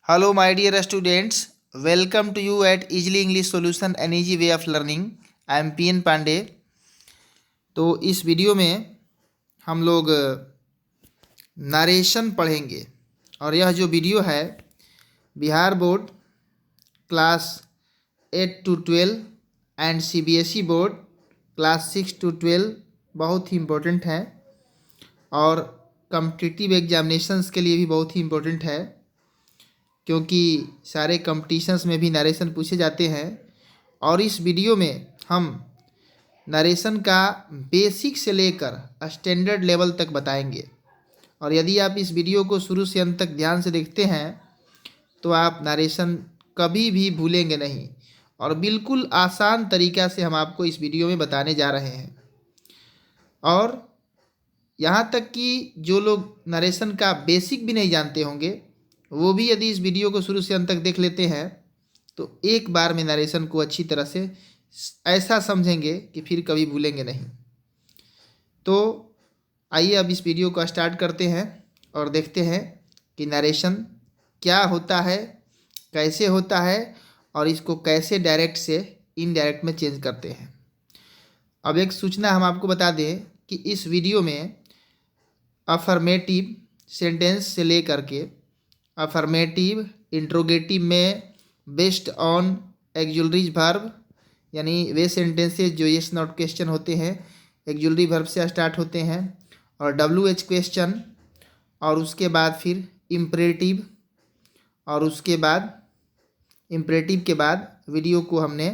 Hello, my dear students. Welcome to you at Easily English Solution and Easy Way of Learning. I am PN Pandey. तो इस video में हम लोग narration पढ़ेंगे और यह जो वीडियो है Bihar board class 8 to 12 and CBSE board class 6 to 12 बहुत ही इम्पोर्टेंट है और कॉम्पिटिटिव एग्जामिनेशंस के लिए भी बहुत ही इम्पोर्टेंट है, क्योंकि सारे कंपटीशंस में भी नरेशन पूछे जाते हैं। और इस वीडियो में हम नरेशन का बेसिक से लेकर स्टैंडर्ड लेवल तक बताएंगे। और यदि आप इस वीडियो को शुरू से अंत तक ध्यान से देखते हैं तो आप नरेशन कभी भी भूलेंगे नहीं, और बिल्कुल आसान तरीक़ा से हम आपको इस वीडियो में बताने जा रहे हैं। और यहाँ तक कि जो लोग नरेशन का बेसिक भी नहीं जानते होंगे वो भी यदि इस वीडियो को शुरू से अंत तक देख लेते हैं तो एक बार में नरेशन को अच्छी तरह से ऐसा समझेंगे कि फिर कभी भूलेंगे नहीं। तो आइए अब इस वीडियो को स्टार्ट करते हैं और देखते हैं कि नरेशन क्या होता है, कैसे होता है और इसको कैसे डायरेक्ट से इनडायरेक्ट में चेंज करते हैं। अब एक सूचना हम आपको बता दें कि इस वीडियो में अफर्मेटिव सेंटेंस से लेकर के अफर्मेटिव इंट्रोगेटिव में बेस्ड ऑन एक्जुलरीज वर्ब, यानी वे सेंटेंसेस जो यस नॉट क्वेश्चन होते हैं एक्जुलरी वर्ब से स्टार्ट होते हैं, और WH क्वेश्चन, और उसके बाद फिर इम्परेटिव, और उसके बाद इम्परेटिव के बाद वीडियो को हमने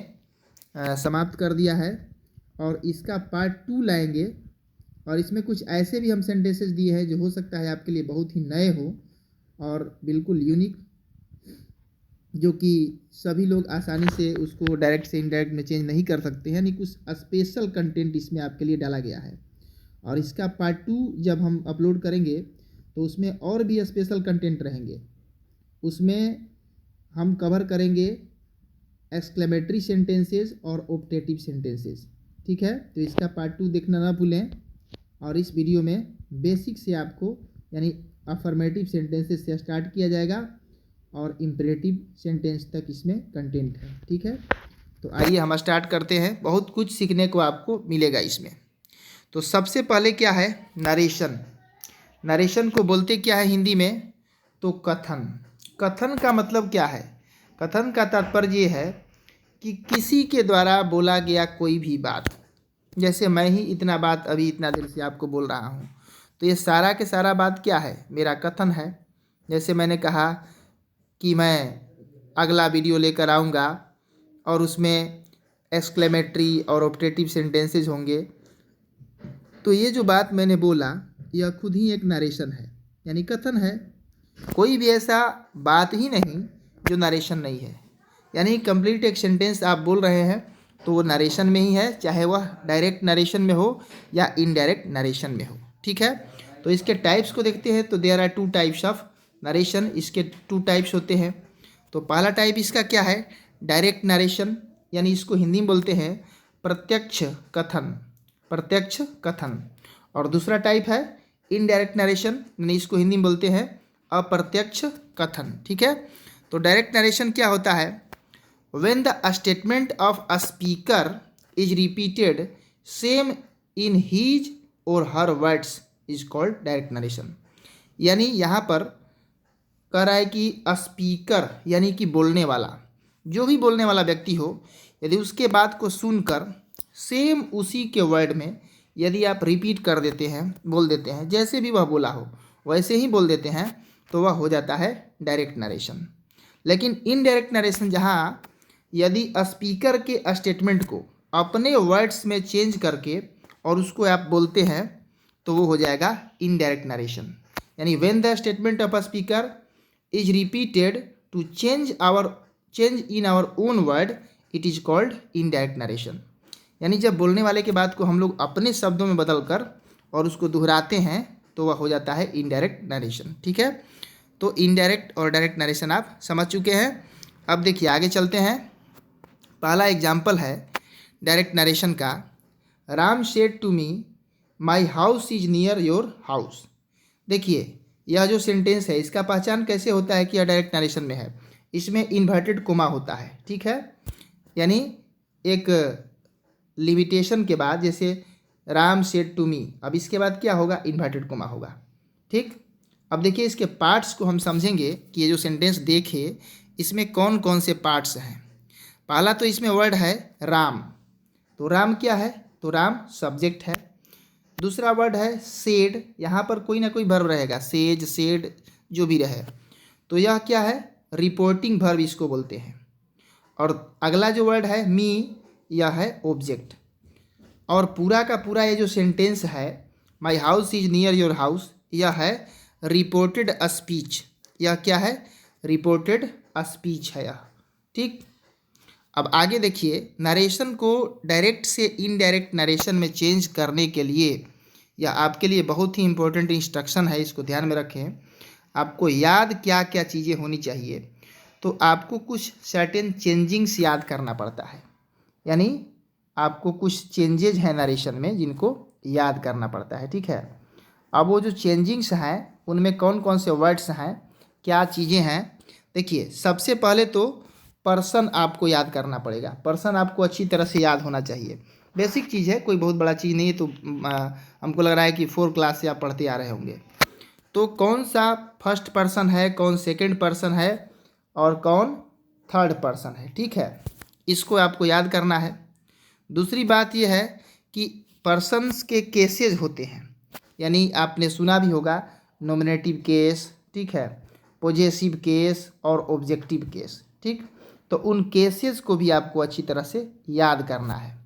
समाप्त कर दिया है। और इसका पार्ट 2 लाएंगे और इसमें कुछ ऐसे भी हम सेंटेंसेस दिए हैं जो हो सकता है आपके लिए बहुत ही नए हो और बिल्कुल यूनिक, जो कि सभी लोग आसानी से उसको डायरेक्ट से इनडायरेक्ट में चेंज नहीं कर सकते हैं, यानी कुछ स्पेशल कंटेंट इसमें आपके लिए डाला गया है। और इसका पार्ट 2 जब हम अपलोड करेंगे तो उसमें और भी स्पेशल कंटेंट रहेंगे। उसमें हम कवर करेंगे एक्सक्लेमेटरी सेंटेंसेस और ऑप्टेटिव सेंटेंसेस, ठीक है। तो इसका पार्ट 2 देखना ना भूलें। और इस वीडियो में बेसिक से आपको यानी अफर्मेटिव सेंटेंसेस से स्टार्ट किया जाएगा और इम्परेटिव सेंटेंस तक इसमें कंटेंट है, ठीक है। तो आइए हम स्टार्ट करते हैं। बहुत कुछ सीखने को आपको मिलेगा इसमें। तो सबसे पहले क्या है नरेशन। नरेशन को बोलते क्या है हिंदी में, तो कथन। कथन का मतलब क्या है? कथन का तात्पर्य ये है कि किसी के द्वारा बोला गया कोई भी बात, जैसे मैं ही इतना बात अभी इतना देर से आपको बोल रहा हूँ, तो ये सारा के सारा बात क्या है? मेरा कथन है। जैसे मैंने कहा कि मैं अगला वीडियो लेकर आऊँगा और उसमें एक्सक्लेमेटरी और ऑप्टेटिव सेंटेंसेस होंगे, तो ये जो बात मैंने बोला यह खुद ही एक नरेशन है, यानी कथन है। कोई भी ऐसा बात ही नहीं जो नरेशन नहीं है, यानी कंप्लीट एक सेंटेंस आप बोल रहे हैं तो वो नरेशन में ही है, चाहे वह डायरेक्ट नरेशन में हो या इनडायरेक्ट नरेशन में हो, ठीक है। तो इसके टाइप्स को देखते हैं। तो there are 2 types of narration. इसके 2 टाइप्स होते हैं। तो पहला टाइप इसका क्या है? डायरेक्ट नरेशन, यानी इसको हिंदी में बोलते हैं प्रत्यक्ष कथन। प्रत्यक्ष कथन। और दूसरा टाइप है इनडायरेक्ट नरेशन, यानी इसको हिंदी में बोलते हैं अप्रत्यक्ष कथन, ठीक है। तो डायरेक्ट नरेशन क्या होता है? When the statement of a speaker is repeated same in his or her words is called direct narration। यानी यहाँ पर कह रहा है कि स्पीकर यानी कि बोलने वाला, जो भी बोलने वाला व्यक्ति हो, यदि उसके बात को सुनकर सेम उसी के वर्ड में यदि आप रिपीट कर देते हैं, बोल देते हैं, जैसे भी वह बोला हो वैसे ही बोल देते हैं, तो वह हो जाता है डायरेक्ट नरेशन। लेकिन इनडायरेक्ट नरेशन जहाँ यदि स्पीकर के स्टेटमेंट को अपने वर्ड्स में चेंज करके और उसको आप बोलते हैं तो वो हो जाएगा इनडायरेक्ट नरेशन। यानी when the statement of a speaker is repeated to change in our own word it is called indirect narration. यानी जब बोलने वाले के बात को हम लोग अपने शब्दों में बदल कर और उसको दोहराते हैं तो वह हो जाता है इनडायरेक्ट नरेशन, ठीक है। तो इनडायरेक्ट और डायरेक्ट नरेशन आप समझ चुके हैं। अब देखिए आगे चलते हैं। पहला एग्जाम्पल है डायरेक्ट नरेशन का। Ram said to me my house is near your house. देखिए यह जो सेंटेंस है इसका पहचान कैसे होता है कि यह डायरेक्ट नरेशन में है? इसमें इन्वर्टेड कोमा होता है, ठीक है। यानी एक लिमिटेशन के बाद, जैसे राम सेड टू मी, अब इसके बाद क्या होगा? इन्वर्टेड कोमा होगा, ठीक। अब देखिए इसके पार्ट्स को हम समझेंगे कि ये जो सेंटेंस देखे इसमें कौन कौन से पार्ट्स हैं। पहला तो इसमें वर्ड है राम, तो राम क्या है? तो राम सब्जेक्ट है। दूसरा वर्ड है सेड, यहाँ पर कोई ना कोई वर्ब रहेगा, सेज सेड जो भी रहे, तो यह क्या है? रिपोर्टिंग वर्ब इसको बोलते हैं। और अगला जो वर्ड है मी, यह है ऑब्जेक्ट। और पूरा का पूरा ये जो सेंटेंस है माई house is near your house, यह है रिपोर्टेड स्पीच। यह क्या है? रिपोर्टेड स्पीच है यह, ठीक। अब आगे देखिए, नरेशन को डायरेक्ट से इनडायरेक्ट नरेशन में चेंज करने के लिए यह आपके लिए बहुत ही इंपॉर्टेंट इंस्ट्रक्शन है, इसको ध्यान में रखें। आपको याद क्या क्या चीज़ें होनी चाहिए, तो आपको कुछ सर्टेन चेंजिंग्स याद करना पड़ता है, यानी आपको कुछ चेंजेज हैं नरेशन में जिनको याद करना पड़ता है, ठीक है। अब वो जो चेंजिंग्स हैं उनमें कौन कौन से वर्ड्स हैं, क्या चीज़ें हैं, देखिए। सबसे पहले तो पर्सन आपको याद करना पड़ेगा। पर्सन आपको अच्छी तरह से याद होना चाहिए, बेसिक चीज़ है, कोई बहुत बड़ा चीज़ नहीं है। तो हमको लग रहा है कि 4 क्लास से आप पढ़ते आ रहे होंगे। तो कौन सा फर्स्ट पर्सन है, कौन सेकंड पर्सन है और कौन थर्ड पर्सन है, ठीक है, इसको आपको याद करना है। दूसरी बात यह है कि पर्सन्स के केसेस होते हैं, यानी आपने सुना भी होगा नॉमिनेटिव केस, ठीक है, पॉजेसिव केस और ऑब्जेक्टिव केस, ठीक। तो उन केसेस को भी आपको अच्छी तरह से याद करना है।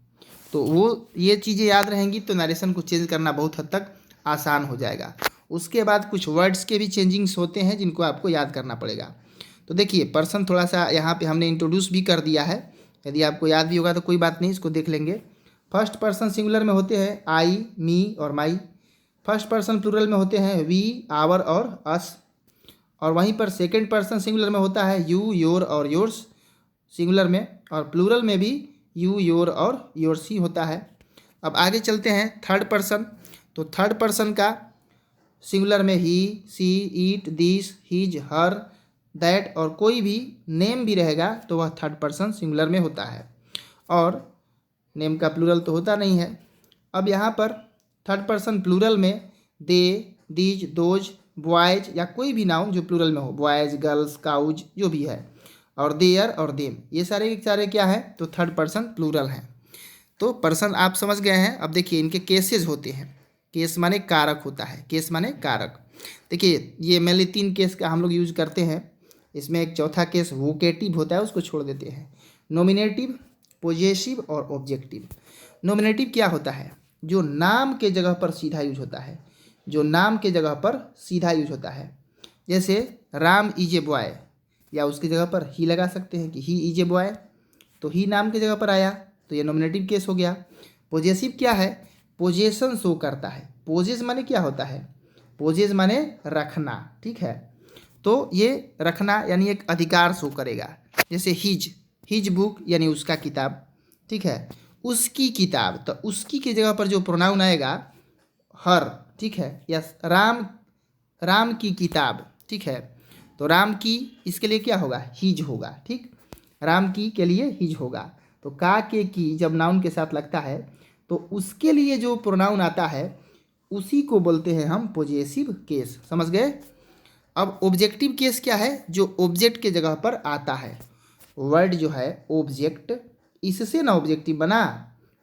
तो वो ये चीज़ें याद रहेंगी तो नरेशन को चेंज करना बहुत हद तक आसान हो जाएगा। उसके बाद कुछ वर्ड्स के भी चेंजिंग्स होते हैं जिनको आपको याद करना पड़ेगा। तो देखिए पर्सन थोड़ा सा यहाँ पे हमने इंट्रोड्यूस भी कर दिया है, यदि आपको याद भी होगा तो कोई बात नहीं, इसको देख लेंगे। फर्स्ट पर्सन सिंगुलर में होते हैं आई, मी और माई। फर्स्ट पर्सन प्लूरल में होते हैं वी, आवर और अस। और वहीं पर सेकंड पर्सन सिंगुलर में होता है यू, योर और योर्स सिंगुलर में, और प्लूरल में भी यू, योर और योर्स ही होता है। अब आगे चलते हैं थर्ड पर्सन। तो थर्ड पर्सन का सिंगुलर में ही, सी, ईट, दिस, हिज, हर, दैट और कोई भी नेम भी रहेगा तो वह थर्ड पर्सन सिंगुलर में होता है, और नेम का प्लूरल तो होता नहीं है। अब यहाँ पर थर्ड पर्सन प्लूरल में दे, दीज, दोज, बॉयज या कोई भी नाउन जो प्लूरल में हो, बॉयज, गर्ल्स, काउज जो भी है, और देयर और देम, ये सारे के सारे क्या है? तो थर्ड पर्सन प्लूरल हैं। तो पर्सन आप समझ गए हैं। अब देखिए इनके केसेस होते हैं। केस माने कारक होता है, केस माने कारक। देखिए ये मेनली 3 केस का हम लोग यूज करते हैं। इसमें एक चौथा केस वोकेटिव होता है, उसको छोड़ देते हैं। नॉमिनेटिव, पॉजेसिव और ऑब्जेक्टिव। नॉमिनेटिव क्या होता है? जो नाम के जगह पर सीधा यूज होता है, जो नाम के जगह पर सीधा यूज होता है। जैसे राम इज ए बॉय, या उसकी जगह पर ही लगा सकते हैं कि ही इज ए बॉय, तो ही नाम की जगह पर आया, तो ये नॉमिनेटिव केस हो गया। पॉजेसिव क्या है? पोजेशन शो करता है। पोजेस माने क्या होता है? पोजेस माने रखना, ठीक है। तो ये रखना यानी एक अधिकार शो करेगा। जैसे हिज, हिज बुक यानी उसका किताब, ठीक है, उसकी किताब, तो उसकी की जगह पर जो प्रोनाउन आएगा हर, ठीक है, या राम, राम की किताब, ठीक है, तो राम की इसके लिए क्या होगा? हिज होगा, ठीक। राम की के लिए हिज होगा। तो का के की जब नाउन के साथ लगता है तो उसके लिए जो प्रोनाउन आता है उसी को बोलते हैं हम पॉजेसिव केस, समझ गए। अब ऑब्जेक्टिव केस क्या है? जो ऑब्जेक्ट के जगह पर आता है। वर्ड जो है ऑब्जेक्ट, इससे ना ऑब्जेक्टिव बना,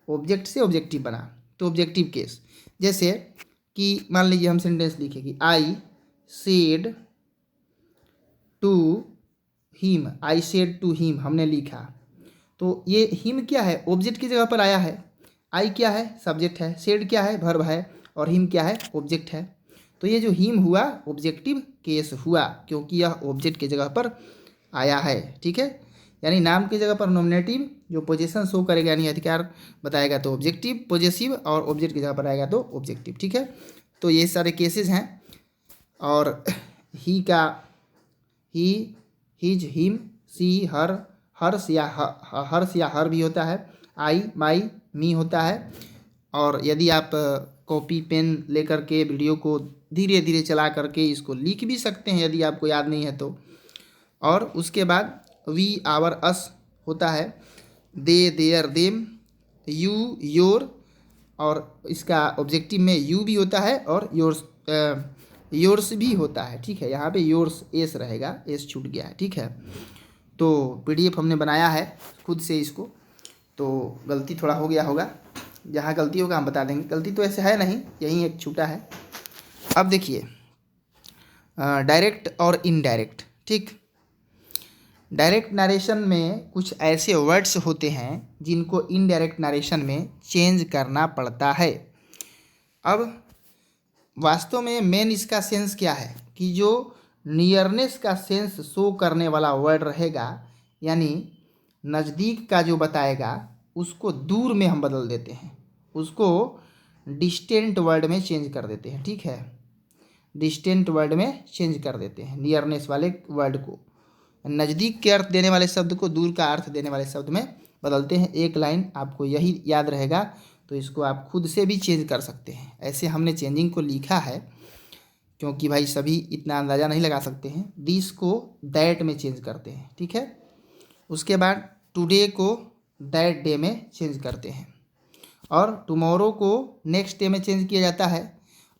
ऑब्जेक्ट से ऑब्जेक्टिव बना, तो ऑब्जेक्टिव केस। जैसे कि मान लीजिए हम सेंटेंस लिखे कि I said to him, I said to him हमने लिखा, तो ये हिम क्या है? ऑब्जेक्ट की जगह पर आया है। आई क्या है? सब्जेक्ट है। सेड क्या है? वर्ब है। और हिम क्या है? ऑब्जेक्ट है। तो ये जो हिम हुआ ऑब्जेक्टिव केस हुआ, क्योंकि यह ऑब्जेक्ट की जगह पर आया है, ठीक है। यानी नाम की जगह पर नॉमिनेटिव जो पोजीशन शो करेगा यानी अधिकार बताएगा तो ऑब्जेक्टिव, पॉजेसिव, और ऑब्जेक्ट की जगह पर आएगा तो ऑब्जेक्टिव, ठीक है। तो ये सारे केसेस हैं। और ही का ही, हिज, हिम, सी, हर, हर्ष या हर भी होता है। आई, माई, मी होता है। और यदि आप कॉपी पेन लेकर के वीडियो को धीरे धीरे चला करके इसको लिख भी सकते हैं यदि आपको याद नहीं है तो। और उसके बाद वी आवर अस होता है, दे देयर देम, यू योर, और इसका ऑब्जेक्टिव में यू भी होता है और योर्स योर्स भी होता है। ठीक है, यहाँ पे योर्स एस रहेगा, एस छूट गया है। ठीक है, तो पीडीएफ हमने बनाया है खुद से इसको, तो गलती थोड़ा हो गया होगा, जहाँ गलती होगा हम बता देंगे। गलती तो ऐसे है नहीं, यही एक छूटा है। अब देखिए डायरेक्ट और इनडायरेक्ट। ठीक, डायरेक्ट नरेशन में कुछ ऐसे वर्ड्स होते हैं जिनको इनडायरेक्ट नरेशन में चेंज करना पड़ता है। अब वास्तव में मेन इसका सेंस क्या है कि जो नियरनेस का सेंस शो करने वाला वर्ड रहेगा, यानी नज़दीक का जो बताएगा, उसको दूर में हम बदल देते हैं, उसको डिस्टेंट वर्ड में चेंज कर देते हैं। ठीक है, डिस्टेंट वर्ड में चेंज कर देते हैं नियरनेस वाले वर्ड को, नज़दीक के अर्थ देने वाले शब्द को दूर का अर्थ देने वाले शब्द में बदलते हैं। एक लाइन आपको यही याद रहेगा, तो इसको आप खुद से भी चेंज कर सकते हैं। ऐसे हमने चेंजिंग को लिखा है क्योंकि भाई सभी इतना अंदाज़ा नहीं लगा सकते हैं। दिस को दैट में चेंज करते हैं। ठीक है, उसके बाद टुडे को दैट डे में चेंज करते हैं, और टुमारो को नेक्स्ट डे में चेंज किया जाता है,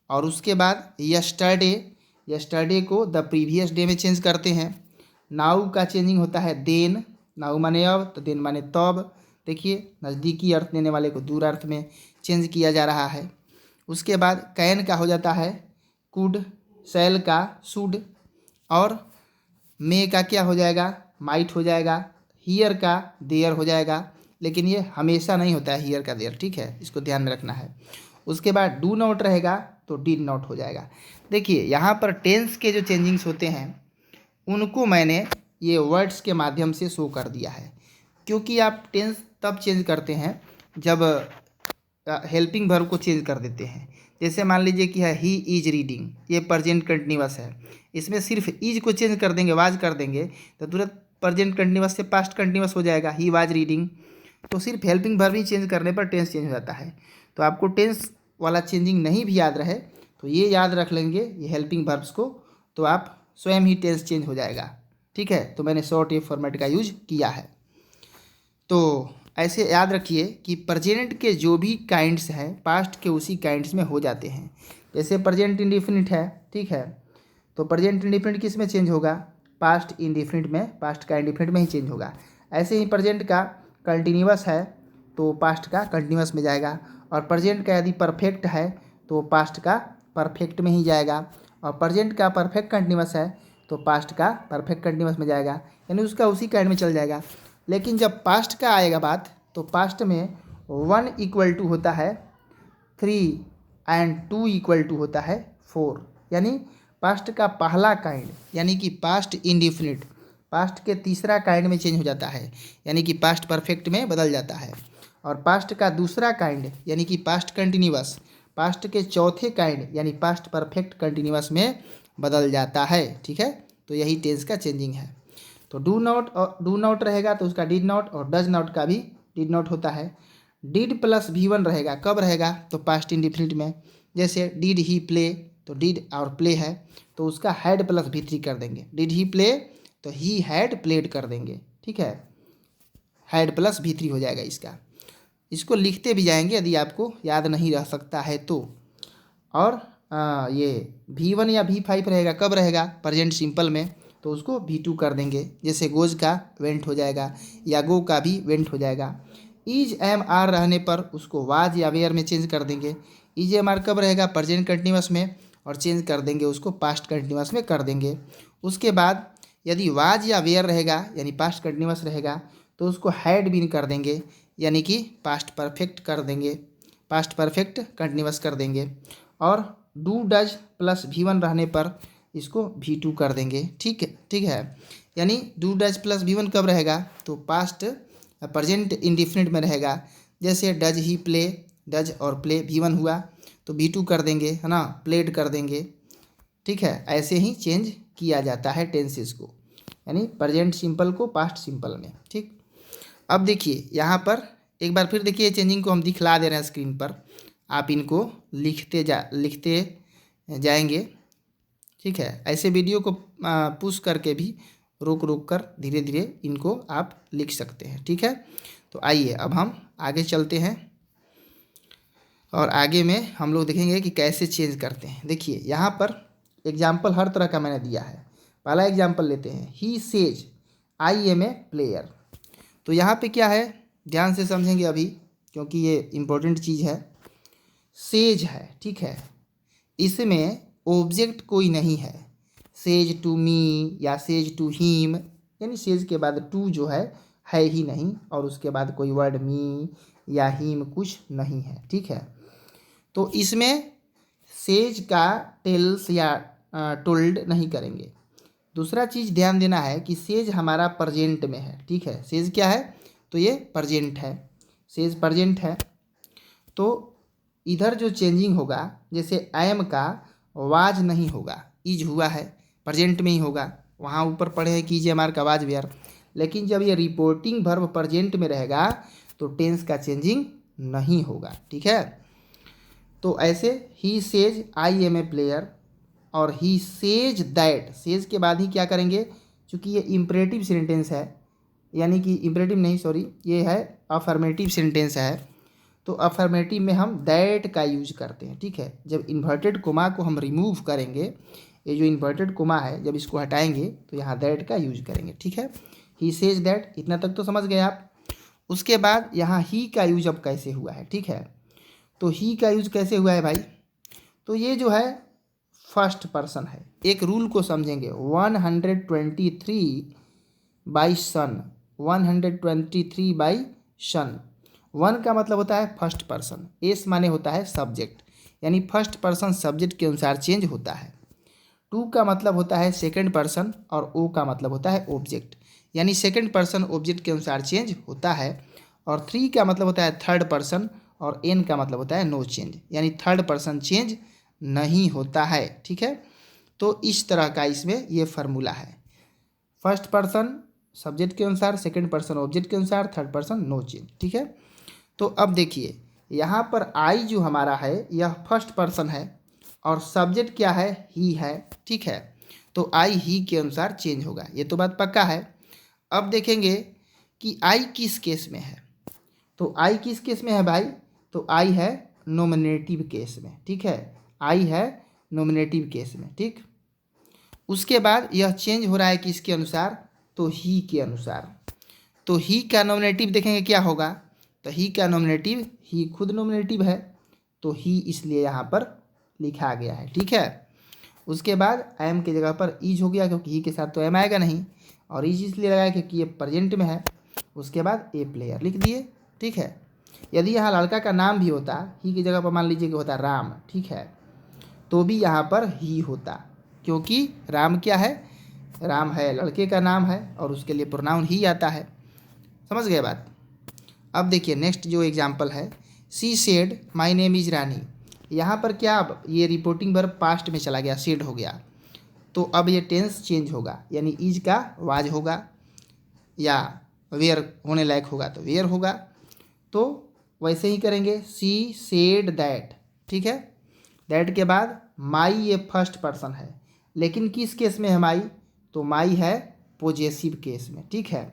और उसके बाद यस्टरडे, यस्टरडे को द प्रीवियस डे में चेंज करते हैं। नाउ का चेंजिंग होता है देन, नाउ माने अब, तो देन माने तब। देखिए, नज़दीकी अर्थ देने वाले को दूर अर्थ में चेंज किया जा रहा है। उसके बाद कैन का हो जाता है कुड, शैल का शुड, और मे का क्या हो जाएगा, माइट हो जाएगा, हियर का देयर हो जाएगा। लेकिन ये हमेशा नहीं होता है हियर का देयर। ठीक है, इसको ध्यान में रखना है। उसके बाद डू नॉट रहेगा तो डिड नॉट हो जाएगा। देखिए, यहाँ पर टेंस के जो चेंजिंग्स होते हैं उनको मैंने ये वर्ड्स के माध्यम से शो कर दिया है, क्योंकि आप टेंस तब चेंज करते हैं जब हेल्पिंग वर्ब को चेंज कर देते हैं। जैसे मान लीजिए कि है ही इज रीडिंग, ये प्रेजेंट कंटिन्यूअस है, इसमें सिर्फ इज को चेंज कर देंगे, वाज कर देंगे, तो तुरंत प्रेजेंट कंटिन्यूअस से पास्ट कंटिन्यूअस हो जाएगा, ही वाज रीडिंग। तो सिर्फ हेल्पिंग वर्ब ही चेंज करने पर टेंस चेंज हो जाता है। तो आपको टेंस वाला चेंजिंग नहीं भी याद रहे तो ये याद रख लेंगे, ये हेल्पिंग वर्ब्स को, तो आप स्वयं ही टेंस चेंज हो जाएगा। ठीक है, तो मैंने शॉर्ट ए फॉर्मेट का यूज किया है। तो ऐसे याद रखिए कि प्रेजेंट के जो भी काइंड्स हैं पास्ट के उसी काइंड्स में हो जाते हैं। जैसे प्रेजेंट इंडिफिनिट है, ठीक है, तो प्रेजेंट इंडिफिनिट किस में चेंज होगा, पास्ट इंडिफिनिट में, पास्ट का इंडिफिनिट में ही चेंज होगा। ऐसे ही प्रेजेंट का कंटिन्यूअस है तो पास्ट का कंटिन्यूअस में जाएगा, और प्रेजेंट का यदि परफेक्ट है तो पास्ट का परफेक्ट में ही जाएगा, और प्रेजेंट का परफेक्ट कंटिन्यूअस है तो पास्ट का परफेक्ट कंटिन्यूअस में जाएगा, यानी उसका उसी काइंड में चल जाएगा। लेकिन जब पास्ट का आएगा बात, तो पास्ट में 1 इक्वल टू होता है 3 एंड 2 इक्वल टू होता है 4, यानी पास्ट का पहला काइंड यानी कि पास्ट इंडिफिनिट पास्ट के तीसरा काइंड में चेंज हो जाता है, यानी कि पास्ट परफेक्ट में बदल जाता है। और पास्ट का दूसरा काइंड यानी कि पास्ट कंटिन्यूअस पास्ट के चौथे काइंड यानी पास्ट परफेक्ट कंटिन्यूअस में बदल जाता है। ठीक है, तो यही टेंस का चेंजिंग है। तो डू नॉट और डू नॉट रहेगा तो उसका डिड नॉट, और डज नॉट का भी डिड नॉट होता है। डिड प्लस V1 रहेगा, कब रहेगा, तो पास्ट इंडिफिनिट में। जैसे डिड ही प्ले, तो डिड और प्ले है तो उसका हैड प्लस V3 कर देंगे। डिड ही प्ले तो ही हैड प्लेड कर देंगे। ठीक है, हैड प्लस V3 हो जाएगा इसका। इसको लिखते भी जाएंगे यदि आपको याद नहीं रह सकता है तो। और ये V1 या V5 रहेगा, कब रहेगा, प्रेजेंट सिंपल में, तो उसको V2 कर देंगे। जैसे गोज का वेंट हो जाएगा, या गो का भी वेंट हो जाएगा। इज एम आर रहने पर उसको वाज या वेयर में चेंज कर देंगे। इज एम आर कब रहेगा, प्रेजेंट कंटिन्यूअस में, और चेंज कर देंगे उसको पास्ट कंटिन्यूअस में कर देंगे। उसके बाद यदि वाज या वेयर रहेगा यानी पास्ट कंटिन्यूअस रहेगा तो उसको हैड बीन कर देंगे, यानी कि पास्ट परफेक्ट कर देंगे, पास्ट परफेक्ट कंटिन्यूअस कर देंगे। और डू डज प्लस V1 रहने पर इसको V2 कर देंगे। ठीक है, ठीक है, यानी डू डज प्लस V1 कब रहेगा, तो पास्ट प्रेजेंट इंडिफिनिट में रहेगा। जैसे डज ही प्ले, डज और प्ले V1 हुआ तो V2 कर देंगे, है ना, प्लेड कर देंगे। ठीक है, ऐसे ही चेंज किया जाता है टेंसेस को, यानी प्रेजेंट सिंपल को पास्ट सिंपल में। ठीक, अब देखिए यहाँ पर एक बार फिर देखिए चेंजिंग को हम दिखला दे रहे हैं स्क्रीन पर, आप इनको लिखते जाएंगे। ठीक है, ऐसे वीडियो को पुश करके भी रोक रोक कर धीरे धीरे इनको आप लिख सकते हैं। ठीक है, तो आइए अब हम आगे चलते हैं और आगे में हम लोग देखेंगे कि कैसे चेंज करते हैं। देखिए यहाँ पर एग्जाम्पल हर तरह का मैंने दिया है। पहला एग्जाम्पल लेते हैं, he says I am a player. तो यहाँ पे क्या है, ध्यान से समझेंगे अभी, क्योंकि ये इम्पोर्टेंट चीज़ है। सेज है, ठीक है, इसमें ऑब्जेक्ट कोई नहीं है। सेज टू मी या सेज टू हिम, यानी सेज के बाद टू जो है ही नहीं, और उसके बाद कोई वर्ड मी या हिम कुछ नहीं है। ठीक है, तो इसमें सेज का टेल्स या टोल्ड नहीं करेंगे। दूसरा चीज़ ध्यान देना है कि सेज हमारा प्रजेंट में है। ठीक है, सेज क्या है, तो ये प्रजेंट है, सेज प्रजेंट है। तो इधर जो चेंजिंग होगा, जैसे एम का वाज नहीं होगा, इज हुआ है, प्रजेंट में ही होगा। वहाँ ऊपर पढ़े हैं कीजिए मार का वाज वेयर। लेकिन जब ये रिपोर्टिंग वर्ब प्रजेंट में रहेगा तो टेंस का चेंजिंग नहीं होगा। ठीक है, तो ऐसे he says I am a player और ही सेज दैट, सेज के बाद ही क्या करेंगे, चूँकि ये इम्परेटिव सेंटेंस है, यानी कि इम्परेटिव नहीं, सॉरी, ये है अफर्मेटिव सेंटेंस है। तो अफर्मेटिव में हम दैट का यूज करते हैं। ठीक है, जब इन्वर्टेड कोमा को हम रिमूव करेंगे, ये जो इन्वर्टेड कोमा है जब इसको हटाएंगे तो यहाँ दैट का यूज करेंगे। ठीक है, ही सेज दैट, इतना तक तो समझ गए आप। उसके बाद यहाँ ही का यूज अब कैसे हुआ है। ठीक है, तो ही का यूज कैसे हुआ है भाई, तो ये जो है फर्स्ट पर्सन है। एक रूल को समझेंगे, 123 बाई सन, 123 बाई सन। 1 का मतलब होता है फर्स्ट पर्सन, एस माने होता है सब्जेक्ट, यानी फर्स्ट पर्सन सब्जेक्ट के अनुसार चेंज होता है। 2 का मतलब होता है सेकंड पर्सन और ओ का मतलब होता है ऑब्जेक्ट, यानी सेकंड पर्सन ऑब्जेक्ट के अनुसार चेंज होता है। और 3 का मतलब होता है थर्ड पर्सन और एन का मतलब होता है नो चेंज, यानी थर्ड पर्सन चेंज नहीं होता है। ठीक है, तो इस तरह का इसमें ये फार्मूला है, फर्स्ट पर्सन सब्जेक्ट के अनुसार, सेकंड पर्सन ऑब्जेक्ट के अनुसार, थर्ड पर्सन नो चेंज। ठीक है, तो अब देखिए यहाँ पर आई जो हमारा है यह फर्स्ट पर्सन है और सब्जेक्ट क्या है, ही है। ठीक है, तो आई ही के अनुसार चेंज होगा, ये तो बात पक्का है। अब देखेंगे कि आई किस केस में है, तो आई किस केस में है भाई, तो आई है नॉमिनेटिव केस में। ठीक है, आई है नॉमिनेटिव केस में। ठीक, उसके बाद यह चेंज हो रहा है किसके अनुसार, तो ही के अनुसार। तो ही का नॉमिनेटिव देखेंगे क्या होगा, तो ही का नॉमिनेटिव, ही खुद नॉमिनेटिव है तो ही इसलिए यहाँ पर लिखा गया है। ठीक है, उसके बाद एम की जगह पर इज हो गया, क्योंकि ही के साथ तो एम आएगा नहीं, और इज इसलिए लगाया क्योंकि ये प्रेजेंट में है। उसके बाद ए प्लेयर लिख दिए। ठीक है, यदि यहाँ लड़का का नाम भी होता, ही की जगह पर मान लीजिए कि होता राम, ठीक है, तो भी यहाँ पर ही होता, क्योंकि राम क्या है, राम है लड़के का नाम है और उसके लिए प्रोनाउन ही आता है। समझ गए बात। अब देखिए नेक्स्ट जो एग्जाम्पल है, she said my name is Rani. यहाँ पर क्या, अब ये रिपोर्टिंग वर्ब पास्ट में चला गया, सेड हो गया, तो अब ये टेंस चेंज होगा, यानी इज का वाज होगा, या वेयर होने लायक होगा तो वेयर होगा। तो वैसे ही करेंगे, सी सेड दैट। ठीक है, दैट के बाद माई ये फर्स्ट पर्सन है, लेकिन किस केस में है माई, तो माई है पोजेसिव केस में। ठीक है,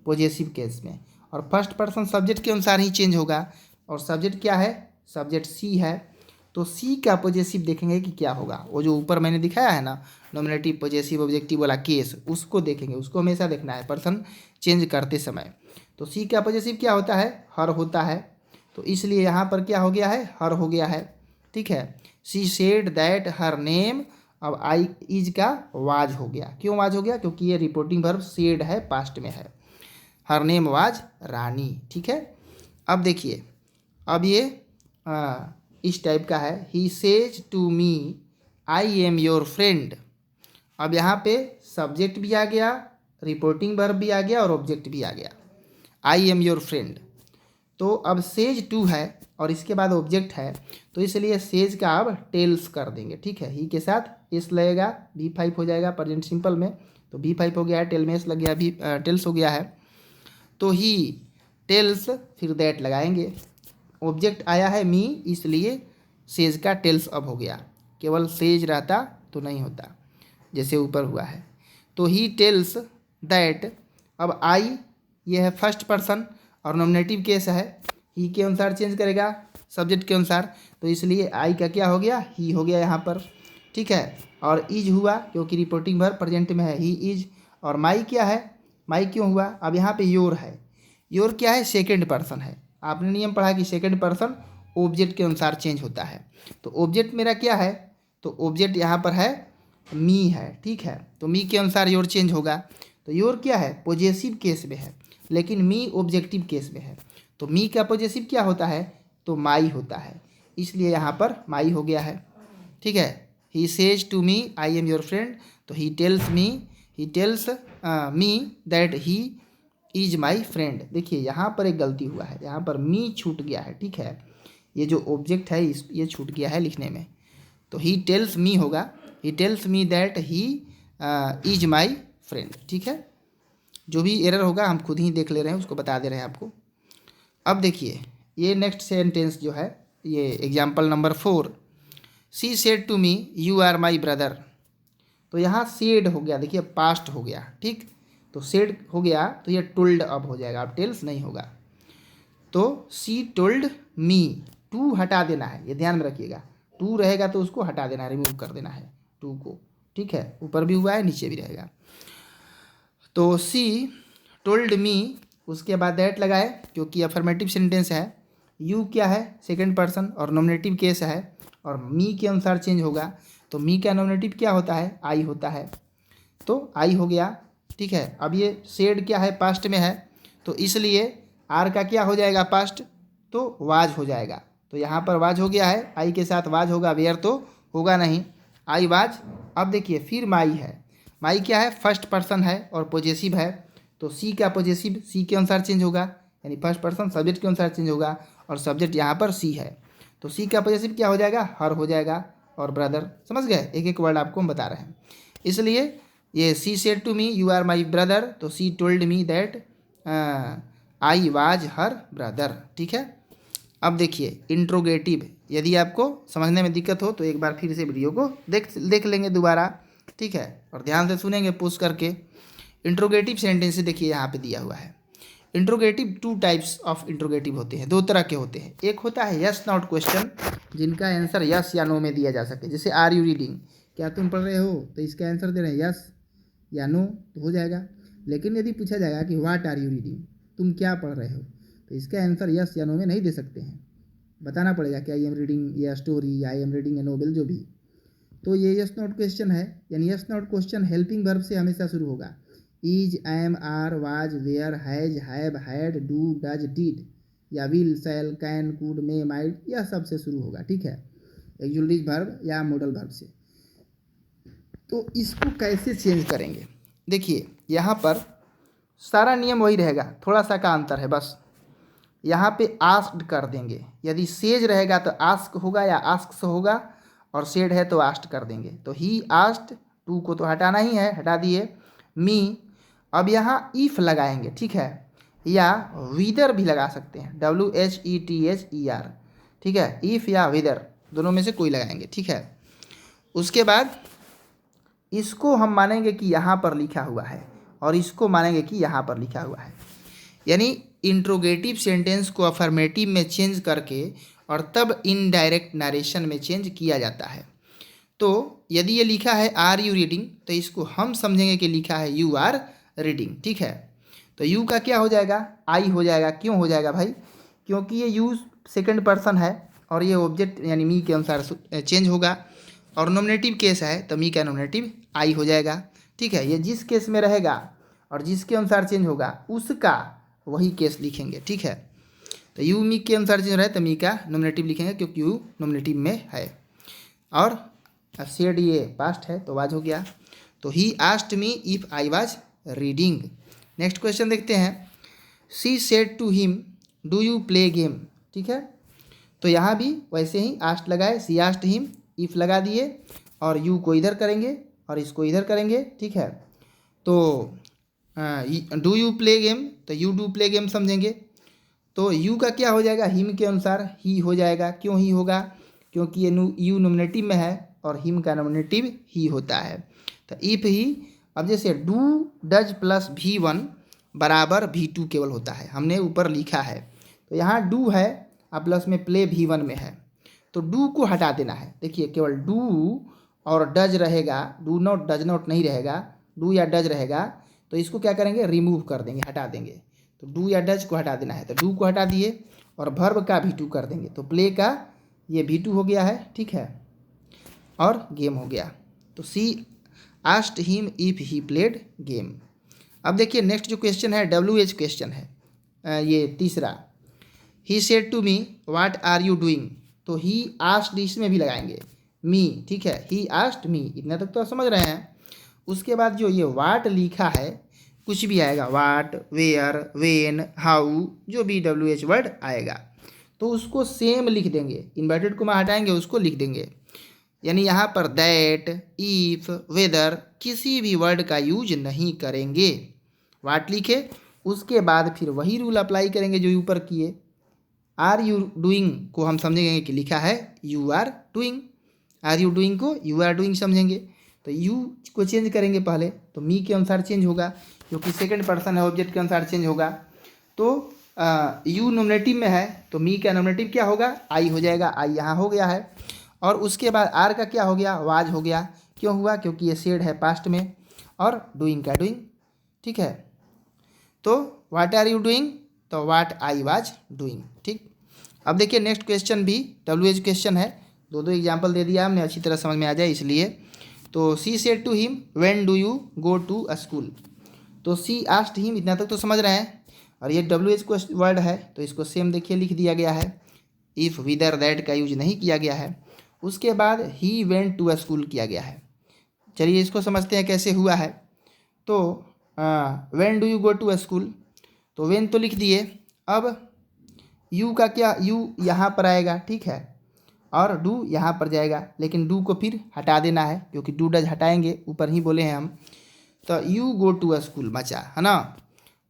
पोजेसिव केस में, और फर्स्ट पर्सन सब्जेक्ट के अनुसार ही चेंज होगा, और सब्जेक्ट क्या है, सब्जेक्ट सी है, तो सी का पोजेसिव देखेंगे कि क्या होगा। वो जो ऊपर मैंने दिखाया है ना, नॉमिनेटिव पोजेसिव ऑब्जेक्टिव वाला केस, उसको देखेंगे, उसको हमेशा देखना है पर्सन चेंज करते समय। तो सी का पोजेसिव क्या होता है, हर होता है, तो इसलिए यहाँ पर क्या हो गया है, हर हो गया है। ठीक है, she said that her name, अब आई इज का वाज हो गया। क्यों वाज हो गया, क्योंकि ये रिपोर्टिंग वर्ब सेड है, पास्ट में है, हर नेम वाज रानी। ठीक है, अब देखिए, अब ये इस टाइप का है, he says to me I am your friend. अब यहाँ पे सब्जेक्ट भी आ गया, रिपोर्टिंग वर्ब भी आ गया और ऑब्जेक्ट भी आ गया, आई एम योर फ्रेंड। तो अब सेज टू है और इसके बाद ऑब्जेक्ट है, तो इसलिए सेज का अब टेल्स कर देंगे। ठीक है, ही के साथ एस लगेगा, V5 हो जाएगा प्रेजेंट सिंपल में, तो V5 हो गया है, टेल में एस लग गया, भी टेल्स हो गया है, तो ही टेल्स फिर दैट लगाएंगे। ऑब्जेक्ट आया है मी, इसलिए सेज का टेल्स अब हो गया, केवल सेज रहता तो नहीं होता, जैसे ऊपर हुआ है। तो ही टेल्स दैट, अब आई ये है फर्स्ट पर्सन और नॉमिनेटिव केस है, ही के अनुसार चेंज करेगा सब्जेक्ट के अनुसार, तो इसलिए आई का क्या हो गया, ही हो गया यहाँ पर, ठीक है। और इज हुआ क्योंकि रिपोर्टिंग वर्ब प्रेजेंट में है, ही इज। और माई क्या है, माई क्यों हुआ, अब यहाँ पे योर है, योर क्या है, सेकंड पर्सन है। आपने नियम पढ़ा कि सेकंड पर्सन ऑब्जेक्ट के अनुसार चेंज होता है, तो ऑब्जेक्ट मेरा क्या है, तो ऑब्जेक्ट यहाँ पर है मी है, ठीक है। तो मी के अनुसार योर चेंज होगा। तो योर क्या है, पॉजेसिव केस में है, लेकिन मी ऑब्जेक्टिव केस में है। तो मी का पॉजेसिव क्या होता है, तो माई होता है, इसलिए यहाँ पर माई हो गया है, ठीक है। He says to me I am your friend, तो he tells me that he is my friend. देखिए यहाँ पर एक गलती हुआ है, यहाँ पर मी छूट गया है, ठीक है। ये जो ऑब्जेक्ट है ये छूट गया है लिखने में, तो ही टेल्स मी होगा, ही tells me that he is my friend, ठीक है। जो भी एरर होगा हम खुद ही देख ले रहे हैं, उसको बता दे रहे हैं आपको। अब देखिए ये नेक्स्ट सेंटेंस जो है, ये example number 4, she said to me you are my brother. तो यहाँ सेड हो गया, देखिए पास्ट हो गया, ठीक। तो सेड हो गया तो ये टोल्ड अब हो जाएगा, अब टेल्स नहीं होगा। तो सी टोल्ड मी, टू हटा देना है, ये ध्यान में रखिएगा, टू रहेगा तो उसको हटा देना है, रिमूव कर देना है टू को, ठीक है। ऊपर भी हुआ है नीचे भी रहेगा। तो सी टोल्ड मी, उसके बाद दैट लगाए क्योंकि अफर्मेटिव सेंटेंस है, यू क्या है, सेकंड पर्सन और नॉमिनेटिव केस है, और मी के अनुसार चेंज होगा। तो मी का नॉमिनेटिव क्या होता है, आई होता है, तो आई हो गया, ठीक है। अब ये सेड क्या है, पास्ट में है, तो इसलिए आर का क्या हो जाएगा, पास्ट, तो वाज हो जाएगा। तो यहाँ पर वाज हो गया है, आई के साथ वाज होगा, वेयर तो होगा नहीं, आई वाज। अब देखिए फिर माई है, माई क्या है, फर्स्ट पर्सन है और पॉजेसिव है, तो सी का पॉजेसिव सी के अनुसार चेंज होगा, यानी फर्स्ट पर्सन सब्जेक्ट के अनुसार चेंज होगा, और सब्जेक्ट यहाँ पर सी है, तो सी का पॉजेसिव क्या हो जाएगा, हर हो जाएगा, और ब्रदर, समझ गए, एक एक वर्ड आपको हम बता रहे हैं। इसलिए ये she said to me you are my brother, तो she told me that I was her brother, ठीक है। अब देखिए इंट्रोगेटिव, यदि आपको समझने में दिक्कत हो तो एक बार फिर से वीडियो को देख लेंगे दोबारा, ठीक है, और ध्यान से सुनेंगे पुश करके। इंट्रोगेटिव सेंटेंस देखिए यहाँ पे दिया हुआ है। Interrogative, two types of interrogative होते हैं, दो तरह के होते हैं। एक होता है यस नॉट क्वेश्चन, जिनका आंसर यस या नो में दिया जा सके, जैसे आर यू रीडिंग, क्या तुम पढ़ रहे हो, तो इसका आंसर दे रहे हैं यस या नो, तो हो जाएगा। लेकिन यदि पूछा जाएगा कि व्हाट आर यू रीडिंग, तुम क्या पढ़ रहे हो, तो इसका आंसर यस या नो में नहीं दे सकते हैं, बताना पड़ेगा कि आई एम रीडिंग या story, I am reading a novel, जो भी। तो ये यस नॉट क्वेश्चन है, यानी yes not question helping verb से हमेशा शुरू होगा, is, am, are, was, were, has, have, had, do, does, did, या will, shall, can, could, may, might, यह सब से शुरू होगा, ठीक है, एक्जुलरी वर्ब या मॉडल वर्ब से। तो इसको कैसे चेंज करेंगे, देखिए यहाँ पर सारा नियम वही रहेगा, थोड़ा सा का अंतर है बस। यहाँ पे आस्क्ड कर देंगे, यदि सेज रहेगा तो आस्क होगा या आस्क्स होगा, और सेड है तो आस्क्ड कर देंगे। तो ही आस्क्ड, टू को तो हटाना ही है, हटा दिए, मी। अब यहाँ इफ़ लगाएंगे, ठीक है, या विदर भी लगा सकते हैं, WHETHER, ठीक है, इफ़ या विदर दोनों में से कोई लगाएंगे, ठीक है। उसके बाद इसको हम मानेंगे कि यहाँ पर लिखा हुआ है, और इसको मानेंगे कि यहाँ पर लिखा हुआ है, यानी इंट्रोगेटिव सेंटेंस को अफर्मेटिव में चेंज करके और तब इनडायरेक्ट नरेशन में चेंज किया जाता है। तो यदि ये लिखा है आर यू रीडिंग, तो इसको हम समझेंगे कि लिखा है यू आर रीडिंग, ठीक है। तो यू का क्या हो जाएगा, आई हो जाएगा। क्यों हो जाएगा भाई, क्योंकि ये यू सेकंड पर्सन है और ये ऑब्जेक्ट यानी मी के अनुसार चेंज होगा, और नॉमिनेटिव केस है तो मी का नॉमिनेटिव आई हो जाएगा, ठीक है। ये जिस केस में रहेगा और जिसके अनुसार चेंज होगा उसका वही केस लिखेंगे, ठीक है। तो यू मी के अनुसार चेंज रहे तो मी का नॉमिनेटिव लिखेंगे क्योंकि यू नॉमिनेटिव में है, और सेड ये पास्ट है तो वाज हो गया। तो he asked me if I was reading. Next question देखते हैं, she said to him do you play game, ठीक है। तो यहाँ भी वैसे ही आस्ट लगाए, सी आस्क्ड हिम, इफ़ लगा दिए, और यू को इधर करेंगे और इसको इधर करेंगे, ठीक है। तो डू यू प्ले गेम, तो यू डू प्ले गेम समझेंगे। तो यू का क्या हो जाएगा, हिम के अनुसार ही हो जाएगा। क्यों ही होगा, क्योंकि ये यू नॉमिनेटिव में है और हिम का नॉमिनेटिव ही होता है। तो इफ ही, अब जैसे डू डज प्लस V1 बराबर V2 केवल होता है, हमने ऊपर लिखा है। तो यहाँ डू है और प्लस में प्ले V1 में है, तो डू को हटा देना है। देखिए केवल डू और डज रहेगा, डू नॉट डज नॉट नहीं रहेगा, डू या डज रहेगा, तो इसको क्या करेंगे, रिमूव कर देंगे, हटा देंगे। तो डू या डज को हटा देना है, तो डू को हटा दिए और वर्ब का V2 कर देंगे, तो प्ले का ये V2 हो गया है, ठीक है, और गेम हो गया। तो she asked him if he played game. अब देखिए नेक्स्ट जो क्वेश्चन है WH क्वेश्चन है, ये तीसरा, he said to me what are you doing. तो ही आस्क्ड इसमें भी लगाएंगे मी, ठीक है, ही आस्क्ड मी, इतना तक तो आप समझ रहे हैं। उसके बाद जो ये वाट लिखा है कुछ भी आएगा, वाट, वेयर, वेन, हाउ, जो भी WH वर्ड आएगा तो उसको सेम लिख देंगे, इन्वर्टेड कोमा हटाएंगे, उसको लिख देंगे। यानी यहाँ पर दैट, इफ, वेदर किसी भी वर्ड का यूज नहीं करेंगे। वाट लिखे, उसके बाद फिर वही रूल अप्लाई करेंगे जो ऊपर किए। आर यू डूइंग को हम समझेंगे कि लिखा है you are doing, are you doing को यू आर डूइंग समझेंगे। तो यू को चेंज करेंगे पहले, तो मी के अनुसार चेंज होगा, क्योंकि सेकंड पर्सन है, ऑब्जेक्ट के अनुसार चेंज होगा। तो यू नॉमिनेटिव में है, तो मी का नॉमिनेटिव क्या होगा, आई हो जाएगा, आई यहाँ हो गया है। और उसके बाद आर का क्या हो गया, वाज हो गया। क्यों हुआ, क्योंकि ये सेड है पास्ट में, और डूइंग का डूइंग, ठीक है। तो व्हाट आर यू डूइंग, तो व्हाट आई वाज डूइंग, ठीक। अब देखिए नेक्स्ट क्वेश्चन भी WH क्वेश्चन है, दो एग्जाम्पल दे दिया हमने, अच्छी तरह समझ में आ जाए इसलिए। तो she said to him when do you go to a school. तो सी आस्क्ड हिम, इतना तक तो समझ रहे हैं। और ये WH वर्ड है, तो इसको सेम देखिए लिख दिया गया है, इफ़, विदर, दैट का यूज नहीं किया गया है। उसके बाद he went to a school किया गया है। चलिए इसको समझते हैं कैसे हुआ है। तो when do you go to a school, तो व्हेन तो लिख दिए, अब यू का क्या, यू यहाँ पर आएगा, ठीक है, और डू यहाँ पर जाएगा, लेकिन डू को फिर हटा देना है, क्योंकि डू डज हटाएंगे, ऊपर ही बोले हैं हम। तो you go to a school बचा है ना।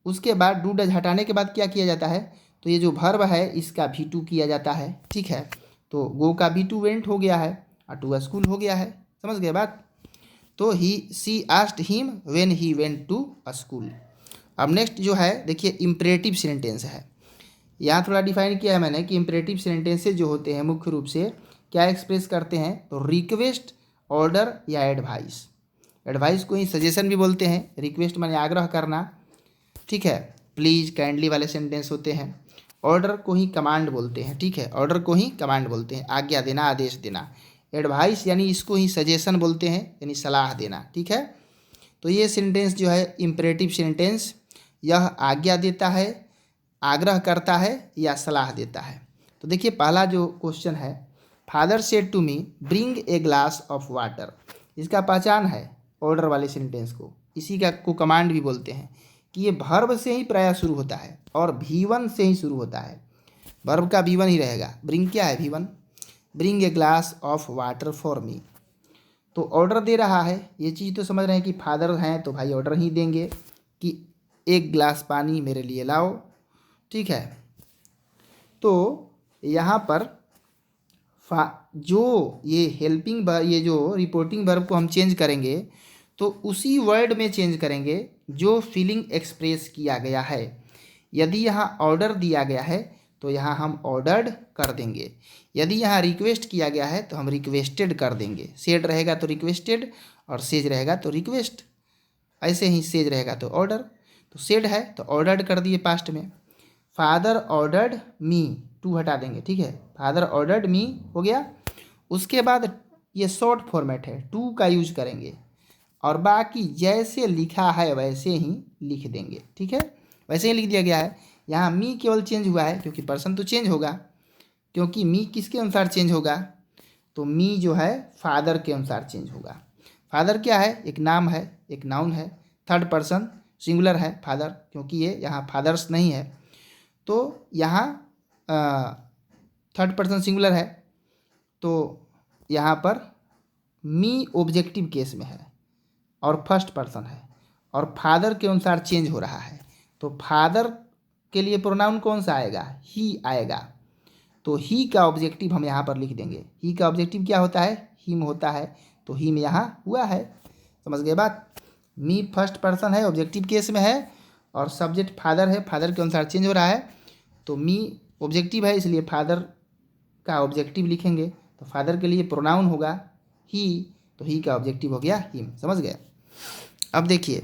उसके बाद डू डज हटाने के बाद क्या किया जाता है, तो ये जो वर्ब है इसका V2 किया जाता है, ठीक है। तो गो का V2 वेंट हो गया है और टू अ स्कूल हो गया है, समझ गए बात। तो she asked him when he went to a school. अब नेक्स्ट जो है देखिए इम्परेटिव सेंटेंस है, यहाँ थोड़ा डिफाइन किया है मैंने कि इम्परेटिव सेंटेंसेज जो होते हैं मुख्य रूप से क्या एक्सप्रेस करते हैं, तो रिक्वेस्ट, ऑर्डर या एडवाइस। एडवाइस को ही सजेशन भी बोलते हैं, रिक्वेस्ट माने आग्रह करना, ठीक है, प्लीज़, काइंडली वाले सेंटेंस होते हैं। ऑर्डर को ही कमांड बोलते हैं, ठीक है, ऑर्डर को ही कमांड बोलते हैं, आज्ञा देना, आदेश देना। एडवाइस यानी इसको ही सजेशन बोलते हैं, यानी सलाह देना, ठीक है। तो ये सेंटेंस जो है इम्परेटिव सेंटेंस, यह आज्ञा देता है, आग्रह करता है या सलाह देता है। तो देखिए पहला जो क्वेश्चन है, father said to me bring a glass of water, इसका पहचान है ऑर्डर वाले सेंटेंस को, इसी का को कमांड भी बोलते हैं कि ये वर्ब से ही प्रायः शुरू होता है और V1 से ही शुरू होता है, वर्ब का V1 ही रहेगा। ब्रिंग क्या है, V1, bring a glass of water for me, तो ऑर्डर दे रहा है। ये चीज़ तो समझ रहे हैं कि फादर हैं तो भाई ऑर्डर ही देंगे कि एक गिलास पानी मेरे लिए लाओ, ठीक है। तो यहाँ पर जो ये हेल्पिंग वर्ब, ये जो रिपोर्टिंग वर्ब को हम चेंज करेंगे तो उसी वर्ड में चेंज करेंगे जो फीलिंग एक्सप्रेस किया गया है। यदि यहाँ ऑर्डर दिया गया है तो यहाँ हम ऑर्डर्ड कर देंगे, यदि यहाँ रिक्वेस्ट किया गया है तो हम रिक्वेस्टेड कर देंगे। सेड रहेगा तो रिक्वेस्टेड और सेज रहेगा तो रिक्वेस्ट, ऐसे ही सेज रहेगा तो ऑर्डर। तो सेड है तो ऑर्डर्ड कर दिए पास्ट में। फादर ऑर्डर्ड मी, टू हटा देंगे, ठीक है, फादर ऑर्डर्ड मी हो गया। उसके बाद ये शॉर्ट फॉर्मेट है, टू का यूज करेंगे और बाकी जैसे लिखा है वैसे ही लिख देंगे, ठीक है, वैसे ही लिख दिया गया है। यहाँ मी केवल चेंज हुआ है क्योंकि पर्सन तो चेंज होगा, क्योंकि मी किसके अनुसार चेंज होगा, तो मी जो है फादर के अनुसार चेंज होगा। फादर क्या है, एक नाम है, एक नाउन है, थर्ड पर्सन सिंगुलर है फादर, क्योंकि ये यहाँ फादर्स नहीं है, तो यहाँ थर्ड पर्सन सिंगुलर है। तो यहाँ पर मी ऑब्जेक्टिव केस में है और फर्स्ट पर्सन है और फादर के अनुसार चेंज हो रहा है। तो फादर के लिए प्रोनाउन कौन सा आएगा, ही आएगा। तो ही का ऑब्जेक्टिव हम यहाँ पर लिख देंगे। ही का ऑब्जेक्टिव क्या होता है, हिम होता है, तो हिम यहाँ हुआ है। समझ गए बात। मी फर्स्ट पर्सन है, ऑब्जेक्टिव केस में है, और सब्जेक्ट फादर है, फादर के अनुसार चेंज हो रहा है। तो मी ऑब्जेक्टिव है, इसलिए फादर का ऑब्जेक्टिव लिखेंगे, तो फादर के लिए प्रोनाउन होगा ही, तो ही का ऑब्जेक्टिव हो गया हिम। समझ गए। अब देखिए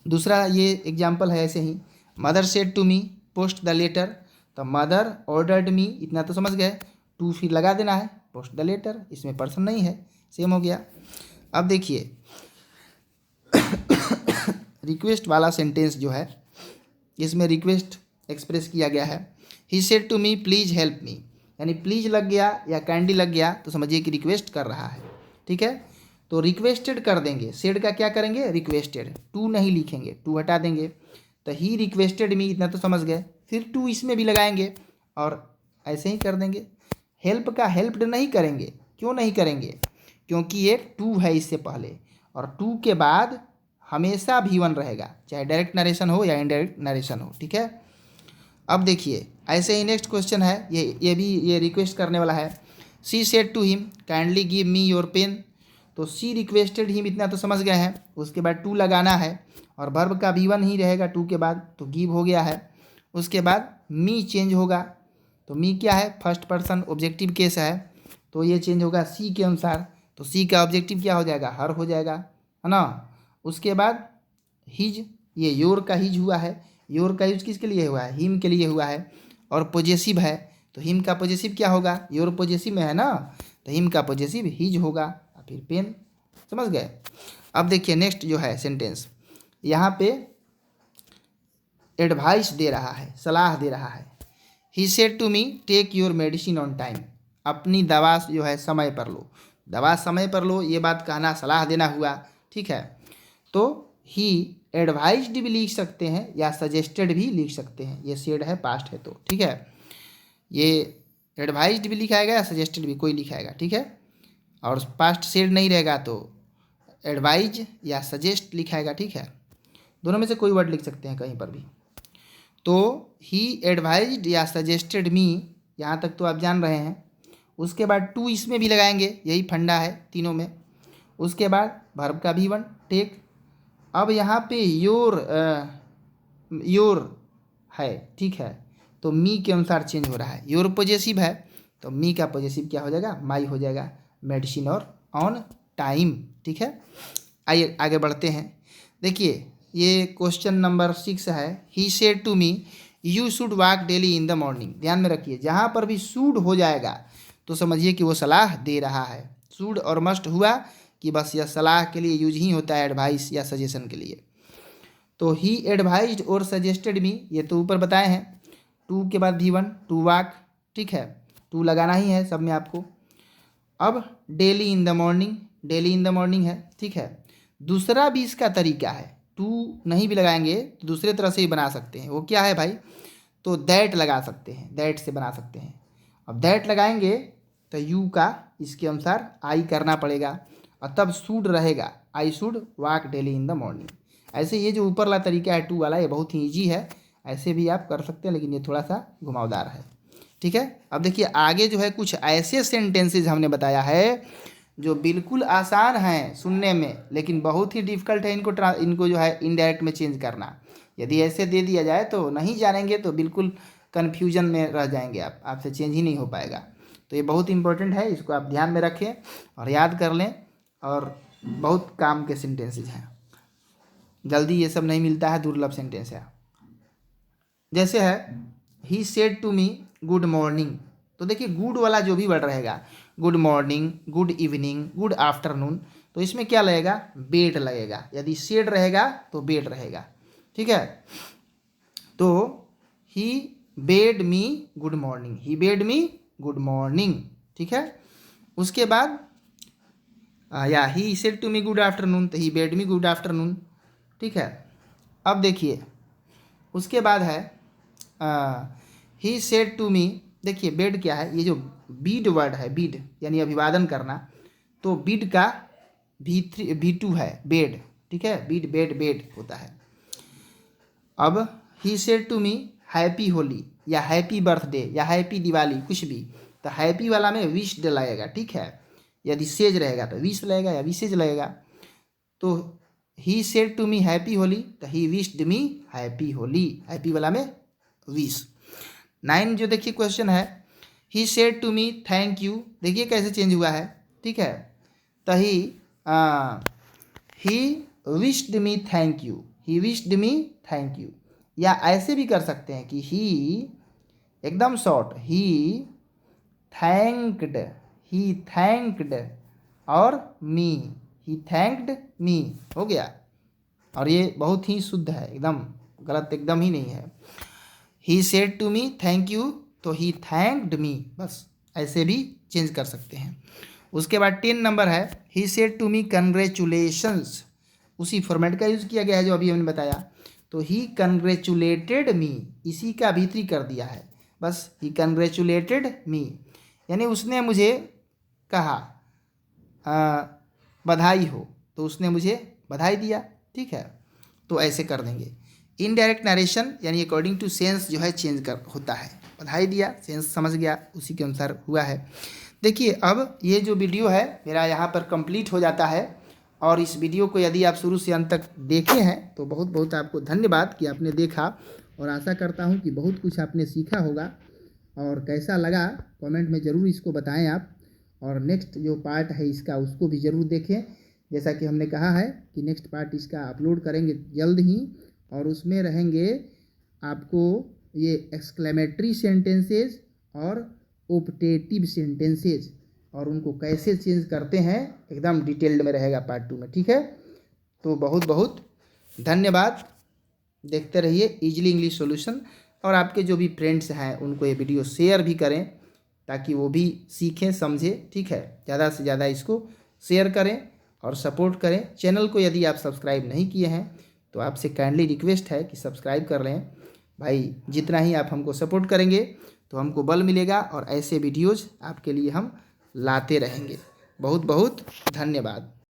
दूसरा ये एग्जाम्पल है ऐसे ही, mother said to me post the letter, तो मदर ऑर्डर्ड मी, इतना तो समझ गए। टू फिर लगा देना है, पोस्ट द लेटर, इसमें पर्सन नहीं है, सेम हो गया। अब देखिए रिक्वेस्ट वाला सेंटेंस जो है, इसमें रिक्वेस्ट एक्सप्रेस किया गया है। He said to me please help me, यानी प्लीज़ लग गया या काइंडली लग गया तो समझिए कि रिक्वेस्ट कर रहा है। ठीक है, तो रिक्वेस्टेड कर देंगे, सेड का क्या करेंगे, रिक्वेस्टेड, टू नहीं लिखेंगे, टू हटा देंगे। तो ही रिक्वेस्टेड मी, इतना तो समझ गए। फिर टू इसमें भी लगाएंगे और ऐसे ही कर देंगे। हेल्प का हेल्प्ड नहीं करेंगे, क्यों नहीं करेंगे, क्योंकि एक टू है इससे पहले, और टू के बाद हमेशा V1 रहेगा, चाहे डायरेक्ट नरेशन हो या इनडायरेक्ट नरेशन हो। ठीक है, अब देखिए ऐसे ही नेक्स्ट क्वेश्चन है, ये भी ये रिक्वेस्ट करने वाला है। She said to him kindly give me your pen, तो सी रिक्वेस्टेड हिम, इतना तो समझ गए हैं। उसके बाद टू लगाना है और वर्ब का V1 ही रहेगा टू के बाद, तो गिव हो गया है। उसके बाद मी चेंज होगा, तो मी क्या है, फर्स्ट पर्सन ऑब्जेक्टिव केस है, तो ये चेंज होगा सी के अनुसार, तो सी का ऑब्जेक्टिव क्या हो जाएगा, हर हो जाएगा, है ना। उसके बाद हिज, ये योर का हिज हुआ है, योर का यूज किसके लिए हुआ है, हिम के लिए हुआ है, और पॉजेसिव है, तो हिम का पॉजेसिव क्या होगा, योर पॉजेसिव में है ना, तो हिम का पॉजेसिव हिज होगा, फिर पेन। समझ गए। अब देखिए नेक्स्ट जो है सेंटेंस, यहाँ पे एडवाइस दे रहा है, सलाह दे रहा है। He said to me take your medicine on time, अपनी दवा जो है समय पर लो, दवा समय पर लो, ये बात कहना सलाह देना हुआ। ठीक है, तो ही एडवाइज्ड भी लिख सकते हैं या सजेस्टेड भी लिख सकते हैं, ये सेड है पास्ट है तो। ठीक है, ये एडवाइज्ड भी लिखाएगा या सजेस्टेड भी कोई लिखाएगा। ठीक है, और पास्ट सेड नहीं रहेगा तो एडवाइज या सजेस्ट लिखाएगा। ठीक है, दोनों में से कोई वर्ड लिख सकते हैं कहीं पर भी। तो ही एडवाइज्ड या सजेस्टेड मी, यहाँ तक तो आप जान रहे हैं। उसके बाद टू इसमें भी लगाएंगे, यही फंडा है तीनों में। उसके बाद वर्ब का V1 टेक। अब यहाँ पे योर है, ठीक है, तो मी के अनुसार चेंज हो रहा है। योर पॉजेसिव है तो मी का पॉजेसिव क्या हो जाएगा, माई हो जाएगा, मेडिसिन और ऑन टाइम। ठीक है, आइए आगे बढ़ते हैं। देखिए ये क्वेश्चन नंबर 6 है। He said to me you should walk daily in the morning. ध्यान में रखिए, जहाँ पर भी शुड हो जाएगा तो समझिए कि वो सलाह दे रहा है। शुड और मस्ट हुआ कि बस यह सलाह के लिए यूज ही होता है, एडवाइस या सजेशन के लिए। तो ही एडवाइज्ड और सजेस्टेड मी, ये तो ऊपर बताए हैं। टू के बाद V1 टू वॉक। ठीक है, टू लगाना ही है सब में आपको। अब daily in the morning, daily in the morning है। ठीक है, दूसरा भी इसका तरीका है, टू नहीं भी लगाएंगे तो दूसरे तरह से भी बना सकते हैं। वो क्या है भाई, तो दैट लगा सकते हैं, दैट से बना सकते हैं। अब दैट लगाएंगे तो यू का इसके अनुसार आई करना पड़ेगा और तब शुड रहेगा, I should walk daily in the morning. ऐसे ये जो ऊपर वाला तरीका है टू वाला, ये बहुत ही ईजी है, ऐसे भी आप कर सकते हैं, लेकिन ये थोड़ा सा घुमावदार है। ठीक है, अब देखिए आगे जो है कुछ ऐसे सेंटेंसेज हमने बताया है जो बिल्कुल आसान हैं सुनने में, लेकिन बहुत ही डिफ़िकल्ट है इनको जो है इनडायरेक्ट में चेंज करना। यदि ऐसे दे दिया जाए तो नहीं जानेंगे तो बिल्कुल कन्फ्यूजन में रह जाएंगे आप, आपसे चेंज ही नहीं हो पाएगा। तो ये बहुत इंपॉर्टेंट है, इसको आप ध्यान में रखें और याद कर लें, और बहुत काम के सेंटेंसेज हैं, जल्दी ये सब नहीं मिलता है, दुर्लभ सेंटेंस है। जैसे है he said to me good morning, तो देखिए गुड वाला जो भी वर्ड रहेगा, good morning, good evening, good afternoon, तो इसमें क्या लगेगा, बेड लगेगा। यदि सेड रहेगा तो बेड रहेगा। ठीक है, तो he bade me good morning, he bade me good morning. ठीक है, उसके बाद या he said to me good afternoon, तो he bade me good afternoon. ठीक है, अब देखिए उसके बाद है ही सेड टू मी, देखिए बेड क्या है, ये जो बीड वर्ड है, बीड यानी अभिवादन करना, तो बीड का V2 है बेड। ठीक है, बीड बेड बेड होता है। अब he said to me happy Holi या हैप्पी बर्थडे या हैप्पी दिवाली, कुछ भी, तो हैप्पी वाला में विश डे लगेगा। ठीक है, यदि सेज रहेगा तो विश लगेगा या विशेज लगेगा। तो he said to me happy Holi, तो he wished me happy Holi, happy वाला में विश। 9 जो देखिए क्वेश्चन है, he said to me thank you, देखिए कैसे चेंज हुआ है, ठीक है। तो he wished me thank you, he wished me thank you. या ऐसे भी कर सकते हैं कि ही एकदम शॉर्ट, ही थैंक्ड और मी, ही थैंक्ड मी हो गया। और ये बहुत ही शुद्ध है, एकदम गलत एकदम ही नहीं है। He said to me thank you, तो ही थैंक्ड मी, बस ऐसे भी चेंज कर सकते हैं। उसके बाद 10 नंबर है, he said to me congratulations, उसी फॉर्मेट का यूज़ किया गया है जो अभी हमने बताया। तो ही कंग्रेचुलेटेड मी, इसी का भीतरी कर दिया है, बस ही कंग्रेचुलेटेड मी, यानी उसने मुझे कहा बधाई हो, तो उसने मुझे बधाई दिया, ठीक है। तो ऐसे कर देंगे। इनडायरेक्ट नरेशन यानी अकॉर्डिंग टू सेंस जो है चेंज कर होता है, बधाई दिया, सेंस समझ गया, उसी के अनुसार हुआ है। देखिए अब ये जो वीडियो है मेरा यहाँ पर कंप्लीट हो जाता है। और इस वीडियो को यदि आप शुरू से अंत तक देखे हैं तो बहुत बहुत आपको धन्यवाद कि आपने देखा, और आशा करता हूँ कि बहुत कुछ आपने सीखा होगा। और कैसा लगा कमेंट में ज़रूर इसको बताएं आप। और नेक्स्ट जो पार्ट है इसका उसको भी ज़रूर देखें, जैसा कि हमने कहा है कि नेक्स्ट पार्ट इसका अपलोड करेंगे जल्द ही, और उसमें रहेंगे आपको ये एक्सक्लेमेटरी सेंटेंसेस और ऑप्टेटिव सेंटेंसेस, और उनको कैसे चेंज करते हैं एकदम डिटेल्ड में रहेगा पार्ट 2 में, ठीक है। तो बहुत बहुत धन्यवाद, देखते रहिए इजीली इंग्लिश सॉल्यूशन। और आपके जो भी फ्रेंड्स हैं उनको ये वीडियो शेयर भी करें ताकि वो भी सीखें समझें, ठीक है। ज़्यादा से ज़्यादा इसको शेयर करें और सपोर्ट करें। चैनल को यदि आप सब्सक्राइब नहीं किए हैं तो आपसे काइंडली रिक्वेस्ट है कि सब्सक्राइब कर लें भाई। जितना ही आप हमको सपोर्ट करेंगे तो हमको बल मिलेगा, और ऐसे वीडियोज़ आपके लिए हम लाते रहेंगे। बहुत बहुत धन्यवाद।